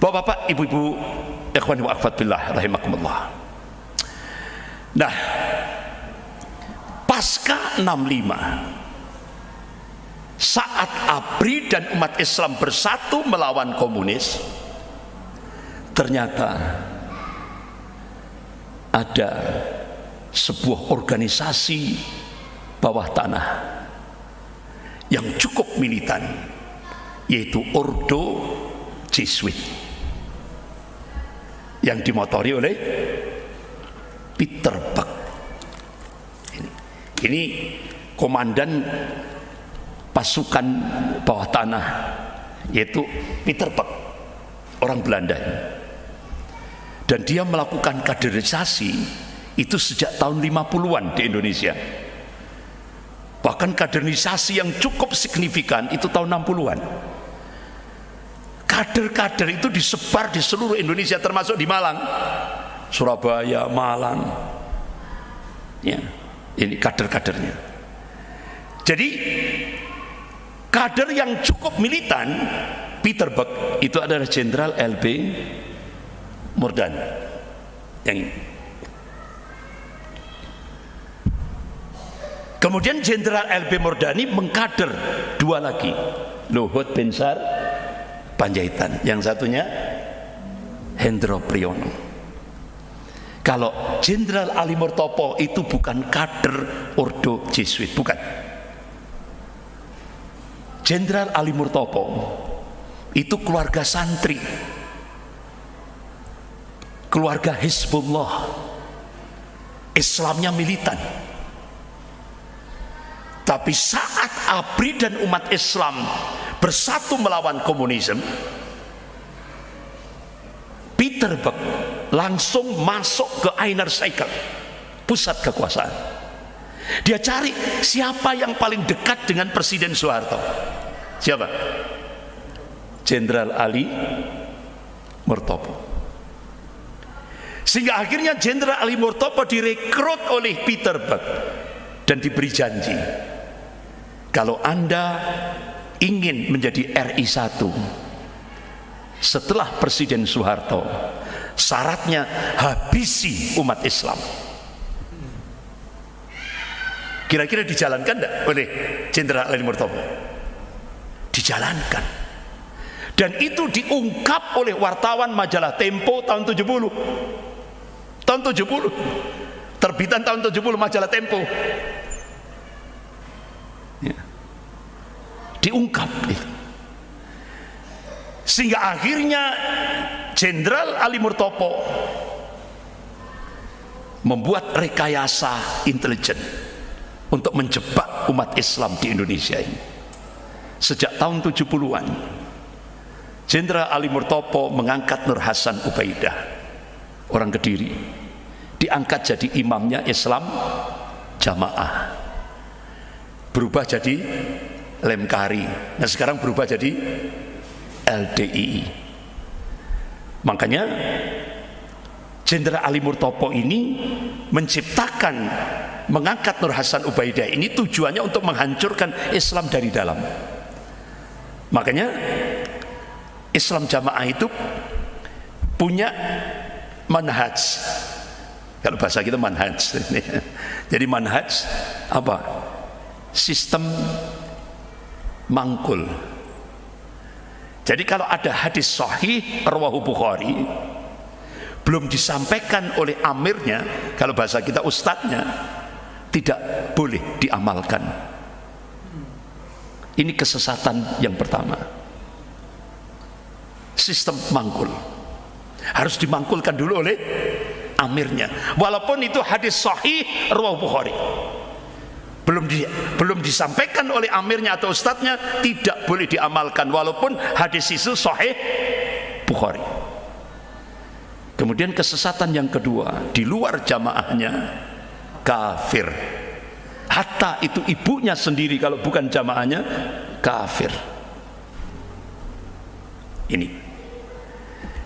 Bapak-bapak, ibu-ibu, ikhwan wa akhwat billah rahimakumullah. Nah, pasca 65, saat ABRI dan umat Islam bersatu melawan komunis, ternyata ada sebuah organisasi bawah tanah yang cukup militan, yaitu Ordo Jesuit yang dimotori oleh Peter Buck. Ini komandan pasukan bawah tanah, yaitu Peter Buck, orang Belanda. Dan dia melakukan kaderisasi itu sejak tahun 50-an di Indonesia. Bahkan kaderisasi yang cukup signifikan itu tahun 60-an. Kader-kader itu disebar di seluruh Indonesia, termasuk di Malang, Surabaya, Malang. Ya, ini kader-kadernya. Jadi kader yang cukup militan, Peter Buck itu adalah Jenderal LB Murdani. Yang ini. Kemudian Jenderal LB Murdani mengkader dua lagi, Luhut Binsar Panjaitan, yang satunya Hendro Priyono. Kalau Jenderal Ali Murtopo itu bukan kader Ordo Jesuit, bukan. Jenderal Ali Murtopo itu keluarga santri, keluarga Hizbullah, Islamnya militan. Tapi saat ABRI dan umat Islam bersatu melawan komunisme, Peter Buck langsung masuk ke Inner Circle, pusat kekuasaan. Dia cari siapa yang paling dekat dengan Presiden Soeharto. Siapa? Jenderal Ali Murtopo. Sehingga akhirnya Jenderal Ali Murtopo direkrut oleh Peter Buck dan diberi janji, kalau Anda ingin menjadi RI 1 setelah Presiden Soeharto, syaratnya habisi umat Islam. Kira-kira dijalankan tidak oleh Jenderal Ali Murtopo? Dijalankan. Dan itu diungkap oleh wartawan majalah Tempo tahun 70. Tahun 70. Terbitan tahun 70 majalah Tempo. Ya. Diungkap itu. Sehingga akhirnya Jenderal Ali Murtopo membuat rekayasa intelijen untuk menjebak umat Islam di Indonesia ini. Sejak tahun 70-an, Jenderal Ali Murtopo mengangkat Nur Hasan Ubaidah, orang Kediri, diangkat jadi imamnya Islam Jamaah, berubah jadi Lemkari. Nah sekarang berubah jadi LDII. Makanya Jenderal Ali Murtopo ini menciptakan, mengangkat Nur Hasan Ubaidah ini tujuannya untuk menghancurkan Islam dari dalam. Makanya Islam Jamaah itu punya manhaj. Kalau bahasa kita manhaj. Jadi manhaj apa? Sistem mangkul. Jadi kalau ada hadis sahih rawahu Bukhari belum disampaikan oleh amirnya, kalau bahasa kita ustadznya, tidak boleh diamalkan. Ini kesesatan yang pertama. Sistem mangkul harus dimangkulkan dulu oleh amirnya, walaupun itu hadis sahih rawahu Bukhari, belum disampaikan oleh amirnya atau ustadznya, tidak boleh diamalkan walaupun hadis itu sahih Bukhari. Kemudian kesesatan yang kedua, di luar jamaahnya kafir. Hatta itu ibunya sendiri kalau bukan jamaahnya kafir. Ini.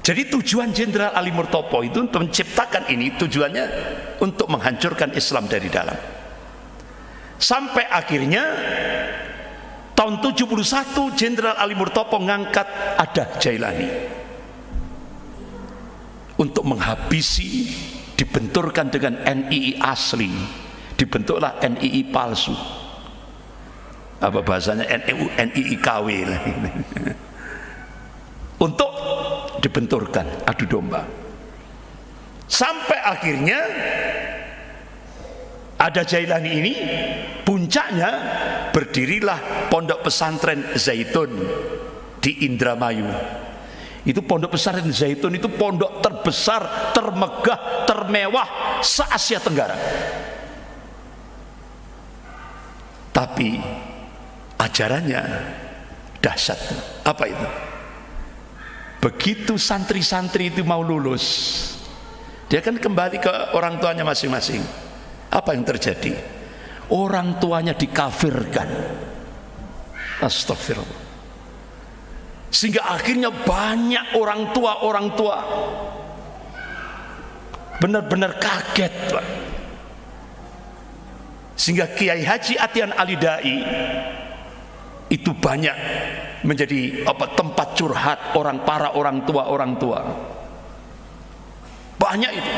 Jadi tujuan Jenderal Ali Murtopo itu untuk menciptakan ini, tujuannya untuk menghancurkan Islam dari dalam. Sampai akhirnya tahun 71 Jenderal Ali Murtopo ngangkat Adah Jailani untuk menghabisi, dibenturkan dengan NII asli, dibentuklah NII palsu. Apa bahasanya, NII KW lah. Untuk dibenturkan, adu domba. Sampai akhirnya ada Jailani ini, puncaknya berdirilah Pondok Pesantren Zaitun di Indramayu. Itu Pondok Pesantren Zaitun itu pondok terbesar, termegah, termewah se-Asia Tenggara. Tapi ajarannya dahsyat. Apa itu? Begitu santri-santri itu mau lulus, dia kan kembali ke orang tuanya masing-masing. Apa yang terjadi? Orang tuanya dikafirkan. Astagfirullah. Sehingga akhirnya banyak orang tua benar-benar kaget, Pak. Sehingga Kiai Haji Atian Alidai itu banyak menjadi tempat curhat para orang tua. Banyak itu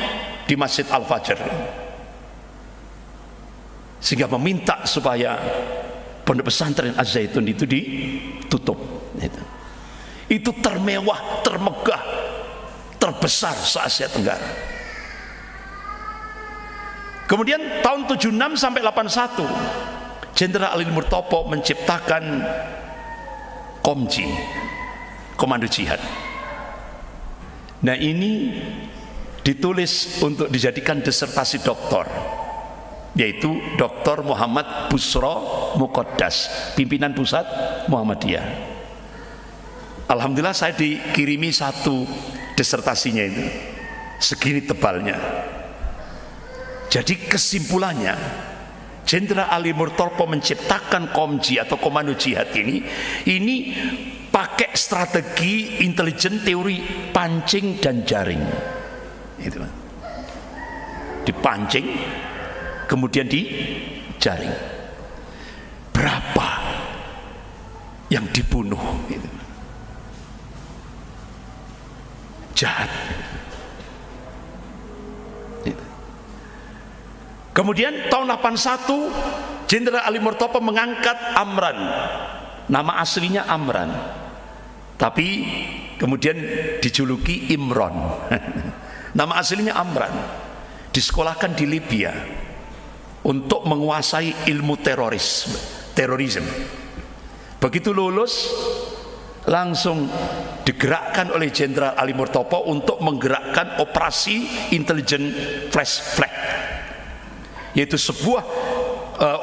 di Masjid Al-Fajr. Sehingga meminta supaya Pondok Pesantren Az-Zaitun itu ditutup. Itu termewah, termegah, terbesar se-Asia Tenggara. Kemudian tahun 76 sampai 81 Jenderal Ali Murtopo menciptakan Komji, Komando Jihad. Nah, ini ditulis untuk dijadikan disertasi doktor, yaitu Dr. Muhammad Busro Muqaddas, pimpinan pusat Muhammadiyah. Alhamdulillah saya dikirimi satu disertasinya itu, segini tebalnya. Jadi kesimpulannya, Jenderal Ali Murtopo menciptakan Komji atau Komando Jihad ini pakai strategi intelijen teori pancing dan jaring. Itu. Dipancing, kemudian dijaring. Berapa yang dibunuh? Itu. Jahat. Itu. Kemudian tahun 81 Jenderal Ali Murtopo mengangkat Amran. Nama aslinya Amran, tapi kemudian dijuluki Imron. Nama aslinya Amran. Disekolahkan di Libya untuk menguasai ilmu terorisme. Begitu lulus, langsung digerakkan oleh Jenderal Ali Murtopo untuk menggerakkan operasi intelijen flash flag, yaitu sebuah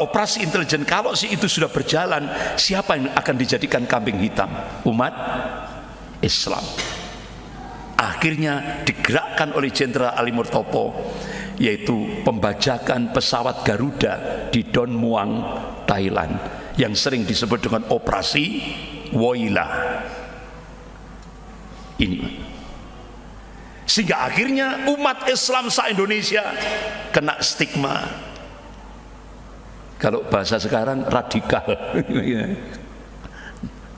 operasi intelijen. Kalau itu sudah berjalan, siapa yang akan dijadikan kambing hitam? Umat Islam. Akhirnya digerakkan oleh Jenderal Ali Murtopo, yaitu pembajakan pesawat Garuda di Don Muang, Thailand, yang sering disebut dengan operasi Woyla ini. Sehingga akhirnya umat Islam se-Indonesia kena stigma, kalau bahasa sekarang radikal,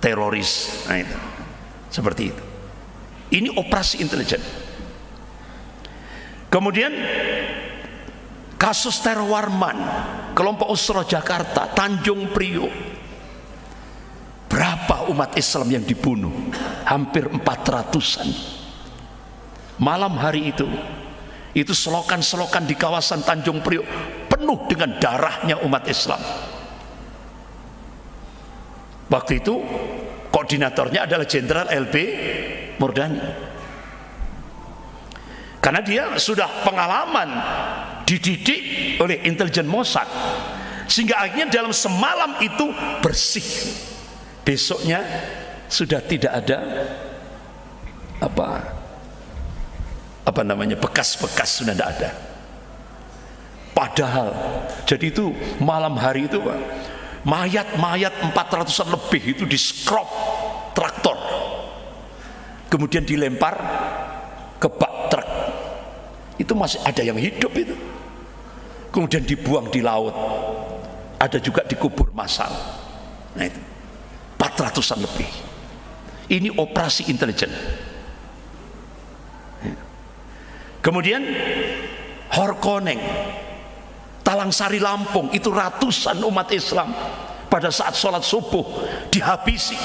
teroris. Nah, itu seperti itu. Ini operasi intelijen. Kemudian kasus teror Warman, kelompok Usra Jakarta, Tanjung Priok. Berapa umat Islam yang dibunuh? Hampir 400-an. Malam hari itu selokan-selokan di kawasan Tanjung Priok penuh dengan darahnya umat Islam. Waktu itu koordinatornya adalah Jenderal LB Murdani, karena dia sudah pengalaman dididik oleh intelijen Mossad, sehingga akhirnya dalam semalam itu bersih. Besoknya sudah tidak ada bekas-bekas, sudah tidak ada. Padahal jadi itu malam hari itu, Pak, mayat-mayat 400-an lebih itu di-scrop traktor, kemudian dilempar ke bak truk. Itu masih ada yang hidup itu, kemudian dibuang di laut, ada juga dikubur massal. Nah, itu 400-an lebih. Ini operasi intelijen. Kemudian Horkoneng, Talang Sari Lampung, itu ratusan umat Islam pada saat sholat subuh dihabisi.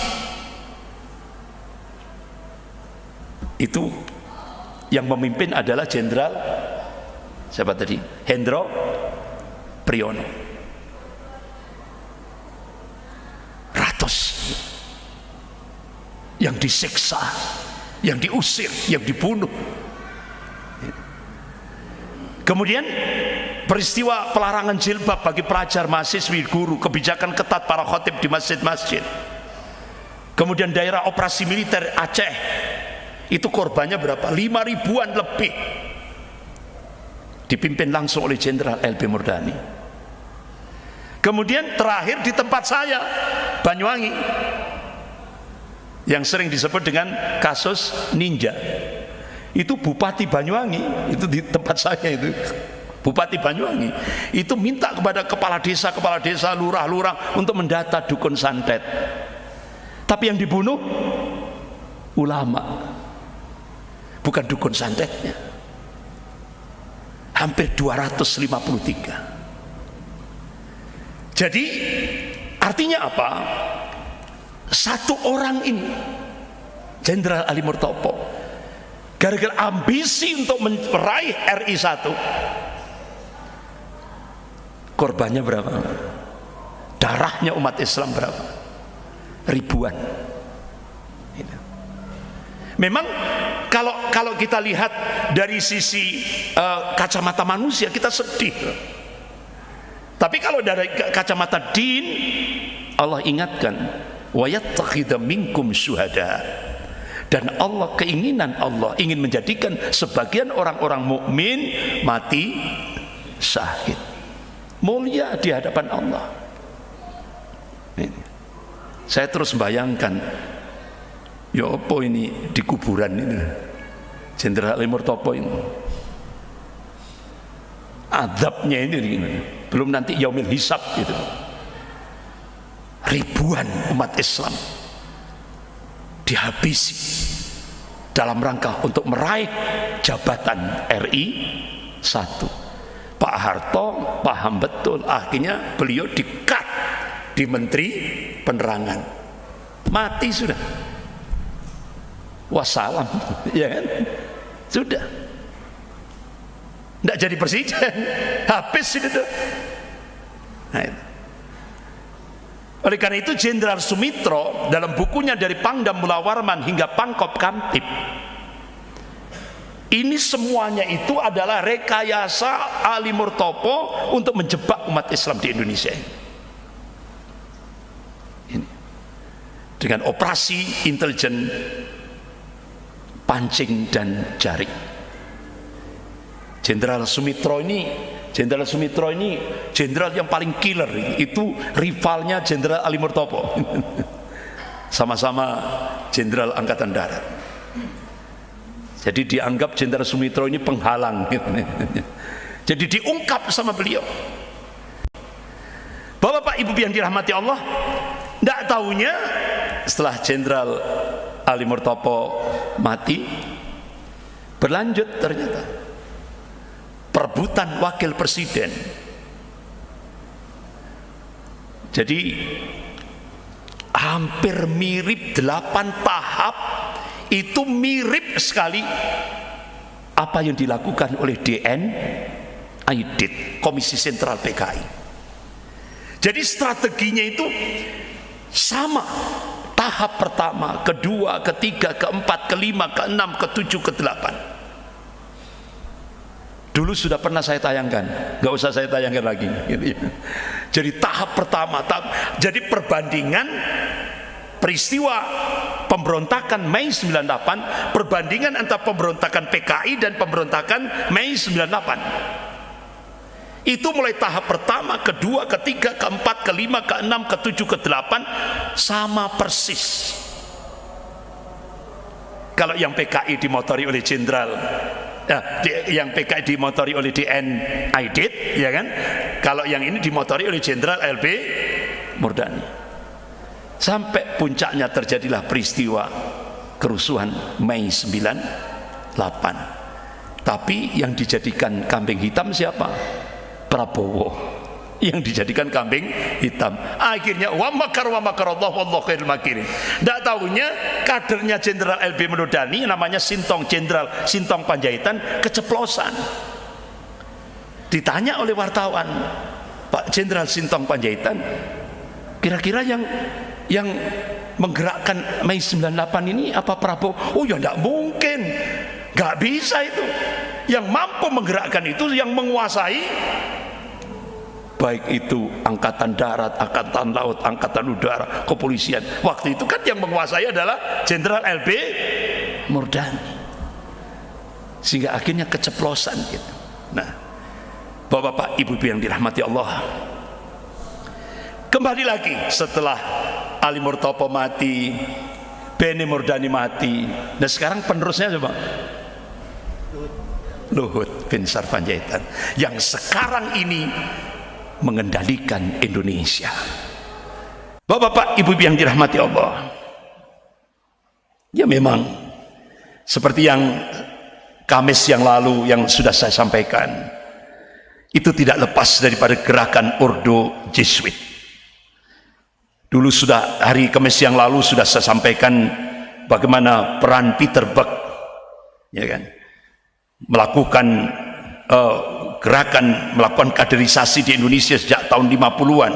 Itu yang memimpin adalah Jenderal siapa tadi? Hendro Priyono. Ratus yang disiksa, yang diusir, yang dibunuh. Kemudian peristiwa pelarangan jilbab bagi pelajar, mahasiswi, guru, kebijakan ketat para khotib di masjid-masjid. Kemudian daerah operasi militer Aceh, itu korbannya berapa? 5.000-an lebih, dipimpin langsung oleh Jenderal LB Murdani. Kemudian terakhir di tempat saya, Banyuwangi, yang sering disebut dengan kasus ninja. Itu Bupati Banyuwangi, itu di tempat saya itu, Bupati Banyuwangi itu minta kepada kepala desa, lurah-lurah untuk mendata dukun santet. Tapi yang dibunuh ulama, bukan dukun santetnya. Hampir 253. Jadi artinya apa? Satu orang ini, Jenderal Ali Murtopo, gara-gara ambisi untuk meraih RI 1, korbannya berapa? Darahnya umat Islam berapa? Ribuan. Memang kalau kita lihat dari sisi kacamata manusia, kita sedih. Tapi kalau dari kacamata din, Allah ingatkan, wa yattakhidha minkum syuhada. Dan Allah, keinginan Allah ingin menjadikan sebagian orang-orang mukmin mati syahid, mulia di hadapan Allah. Ini. Saya terus bayangkan, ya apa ini di kuburan ini, Jenderal Ali Murtopo ini, azabnya ini gimana? Belum nanti yaumil hisab gitu. Ribuan umat Islam dihabisi dalam rangka untuk meraih jabatan RI 1. Pak Harto paham betul, akhirnya beliau di-cut di Menteri Penerangan, mati sudah, wassalam, ya kan, sudah tidak jadi presiden, habis itu. Nah, itu. Oleh karena itu Jenderal Sumitro dalam bukunya dari Pangdam Mula Warman hingga Pangkop Kamtib, ini semuanya itu adalah rekayasa Ali Murtopo untuk menjebak umat Islam di Indonesia ini. Dengan operasi intelijen pancing dan jaring. Jenderal Sumitro ini jenderal yang paling killer, itu rivalnya Jenderal Ali Murtopo. Sama-sama jenderal angkatan darat. Jadi dianggap Jenderal Sumitro ini penghalang. Jadi diungkap sama beliau. Bapak Ibu yang dirahmati Allah, tidak tahunya setelah Jenderal Ali Murtopo mati, berlanjut ternyata perebutan wakil presiden. Jadi hampir mirip 8 tahap, itu mirip sekali apa yang dilakukan oleh DN Aidit, Komisi Sentral PKI. Jadi strateginya itu sama, tahap pertama, kedua, ketiga, keempat, kelima, keenam, ketujuh, ke-8. Dulu sudah pernah saya tayangkan, nggak usah saya tayangkan lagi. Jadi tahap pertama, jadi perbandingan peristiwa pemberontakan Mei 98, perbandingan antara pemberontakan PKI dan pemberontakan Mei 98. Itu mulai tahap pertama, kedua, ketiga, keempat, kelima, keenam, ketujuh, ke-8 sama persis. Kalau yang PKI dimotori oleh Jenderal, yang PKI dimotori oleh DN Aidit, ya kan? Kalau yang ini dimotori oleh Jenderal LB Murdani. Sampai puncaknya terjadilah peristiwa kerusuhan Mei 98. Tapi yang dijadikan kambing hitam siapa? Prabowo yang dijadikan kambing hitam. Akhirnya wa makar Allah wallahu khairul makirin. Tidak tahunya kadernya Jenderal LB Murdani namanya Jenderal Sintong Panjaitan keceplosan. Ditanya oleh wartawan, Pak Jenderal Sintong Panjaitan, kira-kira yang menggerakkan Mei 98 ini apa Prabowo? Oh ya tidak mungkin, nggak bisa itu. Yang mampu menggerakkan itu yang menguasai, baik itu angkatan darat, angkatan laut, angkatan udara, kepolisian. Waktu itu kan yang menguasai adalah Jenderal LB Murdani, sehingga akhirnya keceplosan gitu. Nah, Bapak-bapak, ibu-ibu yang dirahmati Allah, kembali lagi setelah Ali Murtopo mati, Beni Murdani mati, dan sekarang penerusnya coba Luhut bin Sarpanjaitan yang sekarang ini mengendalikan Indonesia. Bapak-bapak, ibu-ibu yang dirahmati Allah, ya memang seperti yang Kamis yang lalu yang sudah saya sampaikan, itu tidak lepas daripada gerakan Ordo Jesuit. Dulu sudah hari Kamis yang lalu sudah saya sampaikan bagaimana peran Peter Buck, ya kan, melakukan gerakan, melakukan kaderisasi di Indonesia sejak tahun 50-an.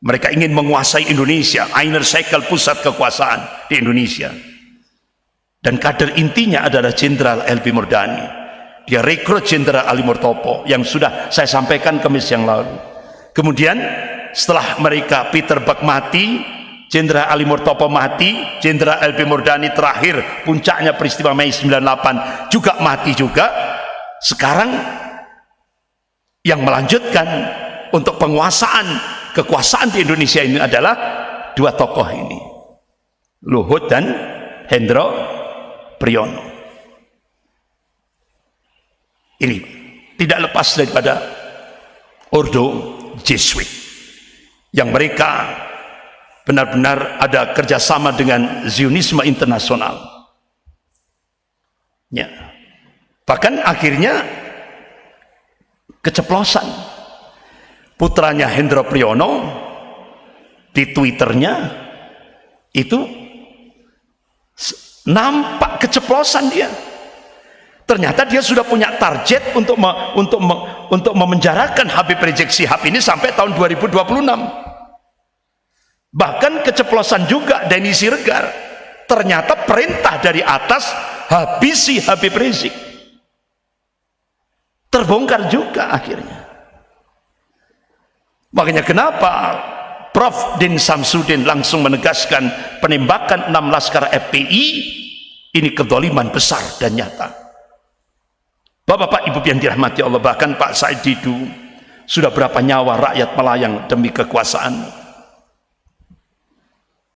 Mereka ingin menguasai Indonesia, Inner Circle, pusat kekuasaan di Indonesia. Dan kader intinya adalah Jenderal LB Murdani. Dia rekrut Jenderal Ali Murtopo yang sudah saya sampaikan Kamis yang lalu. Kemudian setelah mereka Peter Buck mati, Jenderal Ali Murtopo mati, Jenderal LB Murdani terakhir puncaknya peristiwa Mei 98 juga mati juga. Sekarang yang melanjutkan untuk kekuasaan di Indonesia ini adalah dua tokoh ini, Luhut dan Hendro Priyono. Ini tidak lepas daripada Ordo Jesuit yang mereka benar-benar ada kerjasama dengan Zionisme internasional, ya. Bahkan akhirnya keceplosan. Putranya Hendro Priyono di Twitternya itu nampak keceplosan dia. Ternyata dia sudah punya target untuk memenjarakan Habib Rizik Syihab ini sampai tahun 2026. Bahkan keceplosan juga Denny Siregar. Ternyata perintah dari atas, habisi Habib Rizik. Terbongkar juga akhirnya. Makanya kenapa Prof. Din Samsudin langsung menegaskan penembakan 6 laskar FPI ini kezaliman besar dan nyata. Bapak-bapak, ibu yang dirahmati Allah, bahkan Pak Said Didu, sudah berapa nyawa rakyat melayang demi kekuasaan.